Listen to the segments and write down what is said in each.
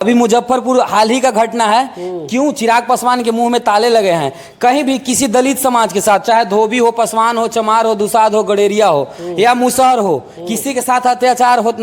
अभी मुजफ्फरपुर हाल ही का घटना है। क्यों चिराग पासवान के मुंह में ताले लगे हैं? कहीं भी किसी दलित समाज के साथ, चाहे धोबी हो, पासवान हो, चमार हो, दुसाध हो, गडेरिया हो या मुसहर हो, किसी के साथ अत्याचार हो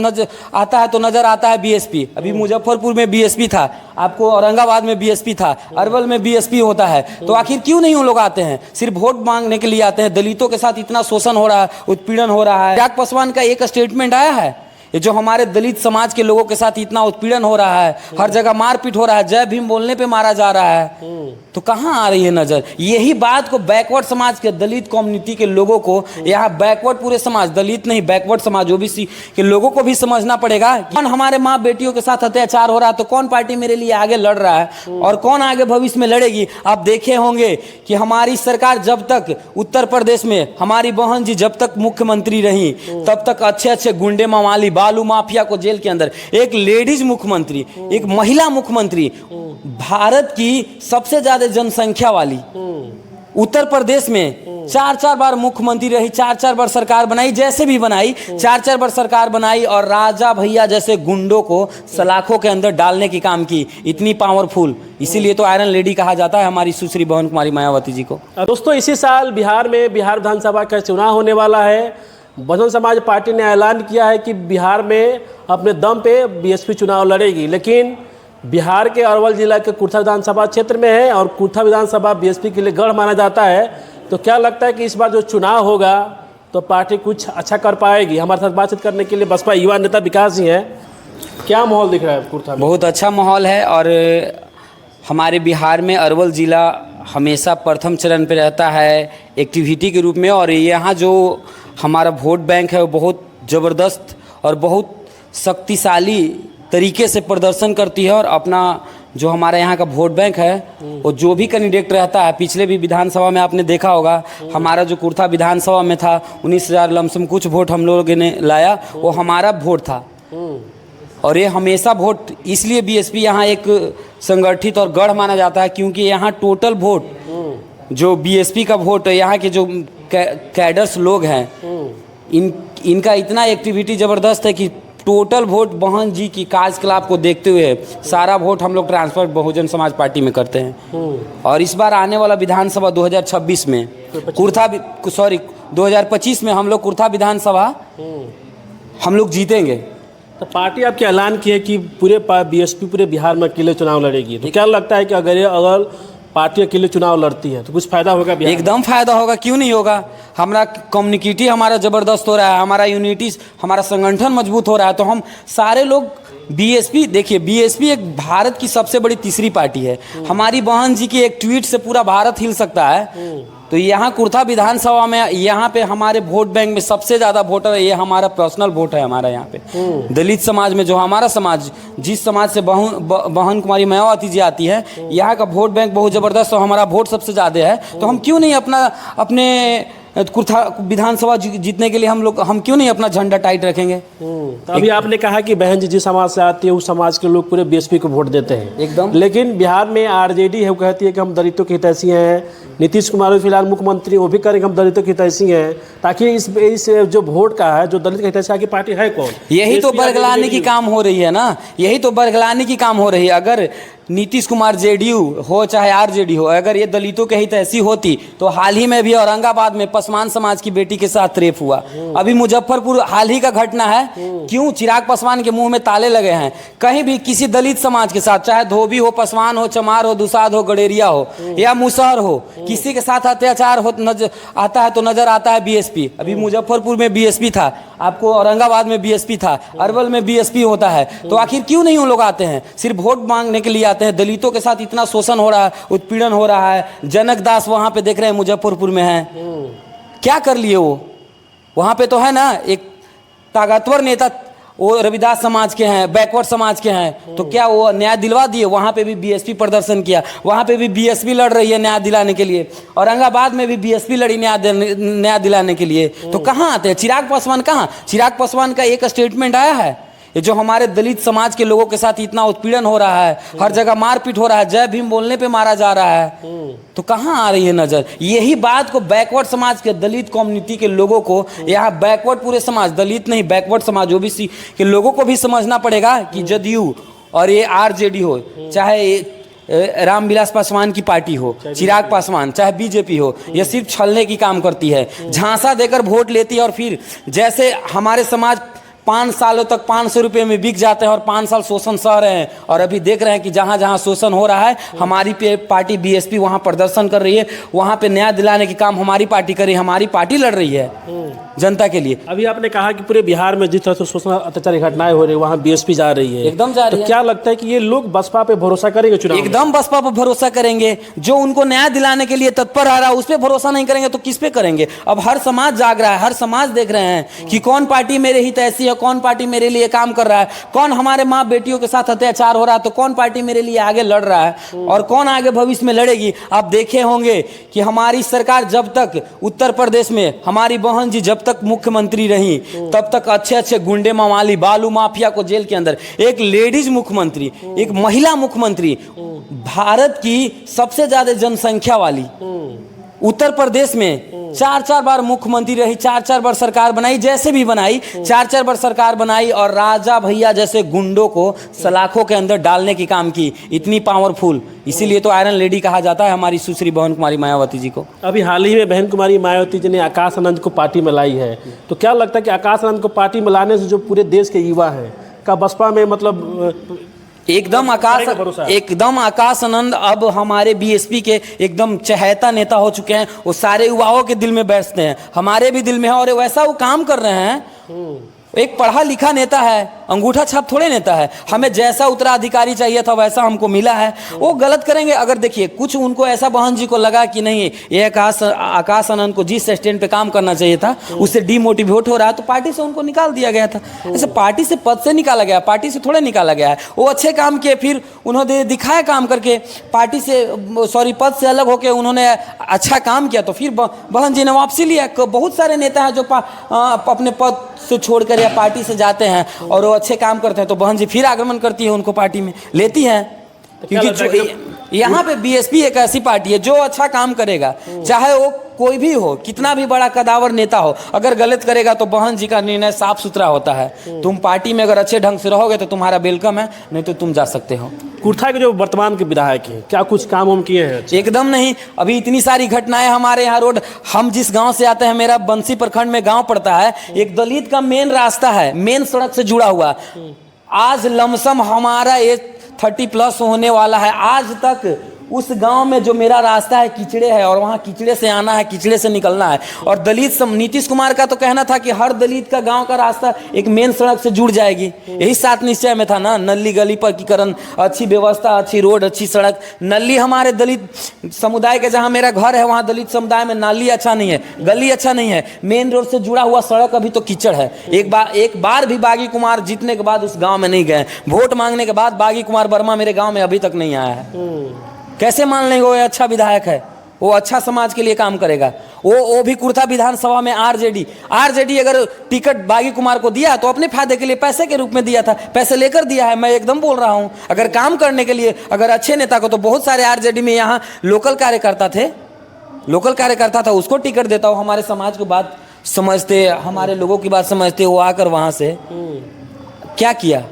आता है तो नजर आता है बीएसपी। अभी मुजफ्फरपुर में बीएसपी था, आपको औरंगाबाद में बीएसपी था, अरवल में बीएसपी होता है, तो आखिर क्यों नहीं उन लोग आते हैं? सिर्फ वोट मांगने के लिए आते हैं। दलितों के साथ इतना शोषण हो रहा है, उत्पीड़न हो रहा है। चिराग पासवान का एक स्टेटमेंट आया है, ये जो हमारे दलित समाज के लोगों के साथ इतना उत्पीड़न हो रहा है, हर जगह मारपीट हो रहा है, जय भीम बोलने पे मारा जा रहा है, तो कहाँ आ रही है नजर? यही बात को बैकवर्ड समाज के, दलित कम्युनिटी के लोगों को, यहाँ बैकवर्ड पूरे समाज, दलित नहीं बैकवर्ड समाज ओबीसी के लोगों को भी समझना पड़ेगा। कौन हमारे माँ बेटियों के साथ अत्याचार हो रहा है तो कौन पार्टी मेरे लिए आगे लड़ रहा है और कौन आगे भविष्य में लड़ेगी। आप देखे होंगे कि हमारी सरकार जब तक उत्तर प्रदेश में, हमारी बहन जी जब तक मुख्यमंत्री रही, तब तक अच्छे अच्छे गुंडे मवाली, बालू माफिया को जेल के अंदर, एक लेडीज मुख्यमंत्री, एक महिला मुख्यमंत्री, भारत की सबसे ज्यादा जनसंख्या वाली उत्तर प्रदेश में 4-4 बार मुख्यमंत्री रही, 4-4 बार सरकार बनाई, जैसे भी बनाई 4-4 बार सरकार बनाई और राजा भैया जैसे गुंडों को सलाखों के अंदर डालने की काम की। इतनी पावरफुल, इसीलिए तो आयरन लेडी कहा जाता है हमारी सुश्री बहन कुमारी मायावती जी को। दोस्तों, इसी साल बिहार में बिहार विधानसभा का चुनाव होने वाला है। बहुजन समाज पार्टी ने ऐलान किया है कि बिहार में अपने दम पे बीएसपी चुनाव लड़ेगी, लेकिन बिहार के अरवल जिला के कुर्था विधानसभा क्षेत्र में है और कुर्था विधानसभा बीएसपी के लिए गढ़ माना जाता है। तो क्या लगता है कि इस बार जो चुनाव होगा तो पार्टी कुछ अच्छा कर पाएगी? हमारे साथ बातचीत करने के लिए बसपा युवा नेता विकास जी हैं। क्या माहौल दिख रहा है कुर्था में? बहुत अच्छा माहौल है और हमारे बिहार में अरवल जिला हमेशा प्रथम चरण पे रहता है एक्टिविटी के रूप में, और यहाँ जो हमारा वोट बैंक है वो बहुत ज़बरदस्त और बहुत शक्तिशाली तरीके से प्रदर्शन करती है। और अपना जो हमारे यहाँ का वोट बैंक है वो जो भी कैंडिडेट रहता है, पिछले भी विधानसभा में आपने देखा होगा, हमारा जो कुर्था विधानसभा में था 19,000 लमसम कुछ वोट हम लोगों ने लाया, वो हमारा वोट था। और ये हमेशा वोट इसलिए बीएसपी यहाँ एक संगठित और गढ़ माना जाता है क्योंकि यहाँ टोटल वोट जो बीएसपी का वोट, यहाँ के जो कैडर्स लोग हैं, इनका इतना एक्टिविटी ज़बरदस्त है कि टोटल वोट बहन जी की कार्यकलाप को देखते हुए सारा वोट हम लोग ट्रांसफर बहुजन समाज पार्टी में करते हैं। और इस बार आने वाला विधानसभा 2026 में 2025 में हम लोग कुर्था विधानसभा हम लोग जीतेंगे। तो पार्टी आपकी ऐलान की है कि पूरे बीएसपी पूरे बिहार में अकेले चुनाव लड़ेगी, तो क्या लगता है कि अगर पार्टी अकेले चुनाव लड़ती है तो कुछ फायदा होगा? एकदम फायदा होगा, क्यों नहीं होगा। हमारा कम्युनिटी हमारा ज़बरदस्त हो रहा है, हमारा यूनिटी, हमारा संगठन मजबूत हो रहा है। तो हम सारे लोग बीएसपी, देखिए बीएसपी एक भारत की सबसे बड़ी तीसरी पार्टी है। हमारी बहन जी की एक ट्वीट से पूरा भारत हिल सकता है। तो यहाँ कुर्था विधानसभा में, यहाँ पे हमारे वोट बैंक में सबसे ज़्यादा वोटर है, ये हमारा पर्सनल वोट है। हमारा यहाँ पे दलित समाज में, जो हमारा समाज, जिस समाज से बहन कुमारी मायावती जी आती है, यहाँ का वोट बैंक बहुत ज़बरदस्त और हमारा वोट सबसे ज़्यादा है। तो हम क्यों नहीं अपने कुर्था विधानसभा जीतने के लिए हम क्यों नहीं अपना झंडा टाइट रखेंगे? तो अभी आपने कहा कि बहन जी जिस समाज से आती है उस समाज के लोग पूरे बीएसपी को वोट देते हैं एकदम, लेकिन बिहार में आरजेडी है, वो कहती है कि हम दलितों के हितैषी हैं। नीतीश कुमार फिलहाल मुख्यमंत्री, वो भी करेंगे हम दलितों के हितैषी हैं, ताकि इस जो वोट का है, जो दलित के हितैषी आगे पार्टी है कौन? यही तो बरगलाने की काम हो रही है ना, यही तो बरगलाने की काम हो रही है। अगर नीतीश कुमार जेडीयू हो चाहे आरजेडी हो, अगर ये दलितों के हित ऐसी होती तो हाल ही में भी औरंगाबाद में पासवान समाज की बेटी के साथ रेप हुआ। अभी मुजफ्फरपुर हाल ही का घटना है। क्यों चिराग पासवान के मुंह में ताले लगे हैं? कहीं भी किसी दलित समाज के साथ, चाहे धोबी हो, पासवान हो, चमार हो, दुसाध हो, गडेरिया हो या मुसहर हो, किसी के साथ अत्याचार हो आता है तो नजर आता है बीएसपी। अभी मुजफ्फरपुर में बीएसपी था, आपको औरंगाबाद में बीएसपी था, अरवल में बीएसपी होता है, तो आखिर क्यों नहीं उन लोग आते हैं? सिर्फ वोट मांगने के लिए आते हैं। दलितों के साथ इतना शोषण हो रहा है, उत्पीड़न हो रहा है। जनक दास वहां पे देख रहे हैं मुजफ्फरपुर में है, क्या कर लिए वो? वहां पे तो है ना एक ताकतवर नेता, वो रविदास समाज के हैं, बैकवर्ड समाज के हैं, तो क्या वो न्याय दिलवा दिए? वहां पे भी बीएसपी प्रदर्शन किया, वहां पे भी बीएसपी लड़ रही है न्याय दिलाने के लिए। औरंगाबाद में भी बीएसपी लड़ी न्याय दिलाने के लिए। तो कहाँ आते हैं चिराग पासवान? कहाँ? चिराग पासवान का एक स्टेटमेंट आया है, ये जो हमारे दलित समाज के लोगों के साथ इतना उत्पीड़न हो रहा है, हर जगह मारपीट हो रहा है, जय भीम बोलने पे मारा जा रहा है, तो कहाँ आ रही है नजर? यही बात को बैकवर्ड समाज के, दलित कम्युनिटी के लोगों को, यहाँ बैकवर्ड पूरे समाज, दलित नहीं बैकवर्ड समाज ओबीसी के लोगों को भी समझना पड़ेगा कि जदयू और ये आरजेडी हो, चाहे रामविलास पासवान की पार्टी हो, चिराग पासवान, चाहे बीजेपी हो, ये सिर्फ छलने की काम करती है, झांसा देकर वोट लेती है। और फिर जैसे हमारे समाज 5 सालों तक 500 रुपये में बिक जाते हैं और 5 साल शोषण सह रहे हैं, और अभी देख रहे हैं कि जहाँ जहाँ शोषण हो रहा है हमारी पार्टी बीएसपी वहाँ प्रदर्शन कर रही है, वहाँ पे न्याय दिलाने के काम हमारी पार्टी कर रही है, हमारी पार्टी लड़ रही है जनता के लिए। अभी आपने कहा कि पूरे बिहार में जिस तरह से शोषण अत्याचार की घटनाएं हो रही है वहाँ बीएसपी जा रही है, एकदम जा रही है। तो क्या लगता है कि ये लोग बसपा पे भरोसा करेंगे चुनाव में? एकदम बसपा पर भरोसा करेंगे, जो उनको न्याय दिलाने के लिए तत्पर आ रहा है उस पर भरोसा नहीं करेंगे तो किस पे करेंगे? अब हर समाज जाग रहा है, हर समाज देख रहे हैं कि कौन पार्टी मेरे हित ऐसी है, कौन पार्टी मेरे लिए काम कर रहा है, कौन हमारे माँ बेटियों के साथ अत्याचार हो रहा है तो कौन पार्टी मेरे लिए आगे लड़ रहा है और कौन आगे भविष्य में लड़ेगी। आप देखे होंगे कि हमारी सरकार जब तक उत्तर प्रदेश में हमारी बहन जी जब तक मुख्यमंत्री रही तब तक अच्छे अच्छे गुंडे मवाली बालू माफिया को जेल के अंदर, एक लेडीज मुख्यमंत्री, एक महिला मुख्यमंत्री, भारत की सबसे ज्यादा जनसंख्या वाली उत्तर प्रदेश में 4-4 बार मुख्यमंत्री रही, 4-4 बार सरकार बनाई, जैसे भी बनाई 4-4 बार सरकार बनाई और राजा भैया जैसे गुंडों को सलाखों के अंदर डालने की काम की, इतनी पावरफुल। इसीलिए तो आयरन लेडी कहा जाता है हमारी सुश्री बहन कुमारी मायावती जी को। अभी हाल ही में बहन कुमारी मायावती जी ने आकाश आनंद को पार्टी में लाई है, तो क्या लगता है कि आकाश आनंद को पार्टी में लाने से जो पूरे देश के युवा हैं का बसपा में मतलब एकदम आकाश आनंद अब हमारे बीएसपी के एकदम चहेता नेता हो चुके हैं। वो सारे युवाओं के दिल में बैठते हैं, हमारे भी दिल में है, और वैसा वो काम कर रहे हैं। एक पढ़ा लिखा नेता है, अंगूठा छाप थोड़े नेता है। हमें जैसा उत्तराधिकारी चाहिए था वैसा हमको मिला है। वो गलत करेंगे अगर देखिए कुछ उनको ऐसा बहन जी को लगा कि नहीं ये आकाश आनंद को जिस स्टैंड पे काम करना चाहिए था उससे डिमोटिवेट हो रहा है तो पार्टी से उनको निकाल दिया गया था। ऐसे पार्टी से पद से निकाला गया, पार्टी से थोड़े निकाला गया है। वो अच्छे काम किए, फिर उन्होंने दिखाया काम करके, पार्टी से पद से अलग होकर उन्होंने अच्छा काम किया तो फिर बहन जी ने वापसी लिया। बहुत सारे नेता हैं जो अपने पद से छोड़कर या पार्टी से जाते हैं और वो अच्छे काम करते हैं तो बहन जी फिर आगमन करती है, उनको पार्टी में लेती हैं। क्योंकि यहाँ पे बीएसपी एक ऐसी पार्टी है जो अच्छा काम करेगा, चाहे वो कोई भी हो, कितना भी बड़ा कदावर नेता हो, अगर गलत करेगा तो बहन जी का निर्णय साफ सुथरा होता है। तुम पार्टी में अगर अच्छे ढंग से रहोगे तो तुम्हारा वेलकम है, नहीं तो तुम जा सकते हो। कुर्था के जो वर्तमान के विधायक हैं क्या कुछ काम हम किए हैं? एकदम नहीं। अभी इतनी सारी घटनाएं हमारे यहाँ रोड, हम जिस गांव से आते हैं, मेरा बंसी प्रखंड में गांव पड़ता है, एक दलित का मेन रास्ता है, मेन सड़क से जुड़ा हुआ। आज लमसम हमारा ये 30+ होने वाला है, आज तक उस गांव में जो मेरा रास्ता है कीचड़े है और वहाँ कीचड़े से आना है, कीचड़े से निकलना है। और दलित नीतीश कुमार का तो कहना था कि हर दलित का गांव का रास्ता एक मेन सड़क से जुड़ जाएगी। यही 7 निश्चय में था ना, नल्ली गली पक्कीकरण, अच्छी व्यवस्था, अच्छी रोड, अच्छी सड़क। नल्ली हमारे दलित समुदाय के, जहाँ मेरा घर है वहाँ दलित समुदाय में नाली अच्छा नहीं है, गली अच्छा नहीं है, मेन रोड से जुड़ा हुआ सड़क अभी तो कीचड़ है। एक बार भी बागी कुमार जीतने के बाद उस गाँव में नहीं गए, वोट मांगने के बाद बागी कुमार वर्मा मेरे गाँव में अभी तक नहीं आया है। कैसे मान लेंगे वो अच्छा विधायक है, वो अच्छा समाज के लिए काम करेगा। वो भी कुर्था विधानसभा में आरजेडी अगर टिकट बागी कुमार को दिया तो अपने फायदे के लिए पैसे के रूप में दिया था, पैसे लेकर दिया है। मैं एकदम बोल रहा हूँ, अगर काम करने के लिए, अगर अच्छे नेता को, तो बहुत सारे आरजेडी में यहाँ लोकल कार्यकर्ता था, उसको टिकट देता हो। हमारे समाज की बात समझते, हमारे लोगों की बात समझते, वो आकर वहाँ से क्या किया?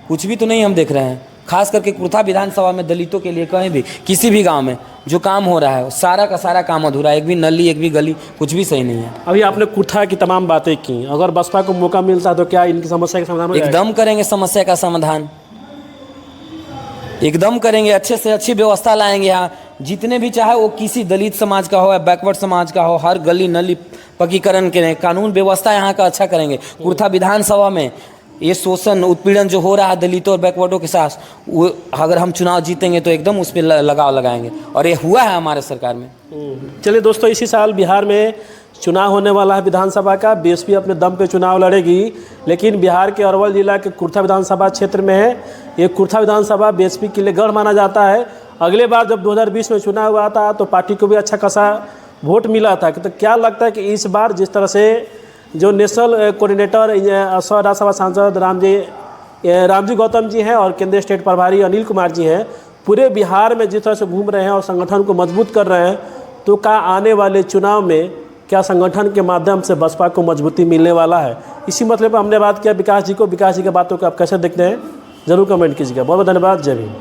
कुछ भी तो नहीं हम देख रहे हैं। खास करके कुर्था विधानसभा में दलितों के लिए कहीं भी किसी भी गांव में जो काम हो रहा है सारा का सारा काम अधूरा है। एक भी नली, एक भी गली, कुछ भी सही नहीं है। अभी आपने कुर्था की तमाम बातें की, अगर बसपा को मौका मिलता तो क्या इनकी समस्या का समाधान हो जाएगा? एकदम करेंगे समस्या का समाधान, एकदम करेंगे। अच्छे से अच्छी व्यवस्था लाएंगे। यहाँ जितने भी, चाहे वो किसी दलित समाज का हो या बैकवर्ड समाज का हो, हर गली नली पक्कीकरण के कानून व्यवस्था यहाँ का अच्छा करेंगे। कुर्था विधानसभा में ये शोषण उत्पीड़न जो हो रहा है दलितों और बैकवर्डों के साथ, वो अगर हम चुनाव जीतेंगे तो एकदम उस पर लगाव लगाएंगे, और ये हुआ है हमारे सरकार में। चलिए दोस्तों, इसी साल बिहार में चुनाव होने वाला है विधानसभा का। बीएसपी अपने दम पे चुनाव लड़ेगी, लेकिन बिहार के अरवल जिला के कुर्था विधानसभा क्षेत्र में है। ये कुर्था विधानसभा बीएसपी के लिए गढ़ माना जाता है। अगले बार जब 2020 में चुनाव हुआ था तो पार्टी को भी अच्छा खासा वोट मिला था। तो क्या लगता है कि इस बार जिस तरह से जो नेशनल कोऑर्डिनेटर राज्यसभा सांसद रामजी गौतम जी हैं और केंद्रीय स्टेट प्रभारी अनिल कुमार जी हैं, पूरे बिहार में जिस तरह से घूम रहे हैं और संगठन को मजबूत कर रहे हैं, तो क्या आने वाले चुनाव में क्या संगठन के माध्यम से बसपा को मजबूती मिलने वाला है? इसी मतलब पर हमने बात किया विकास जी को। विकास जी की बातों को आप कैसे देखते हैं? ज़रूर कमेंट कीजिएगा। बहुत बहुत धन्यवाद। जय भीम।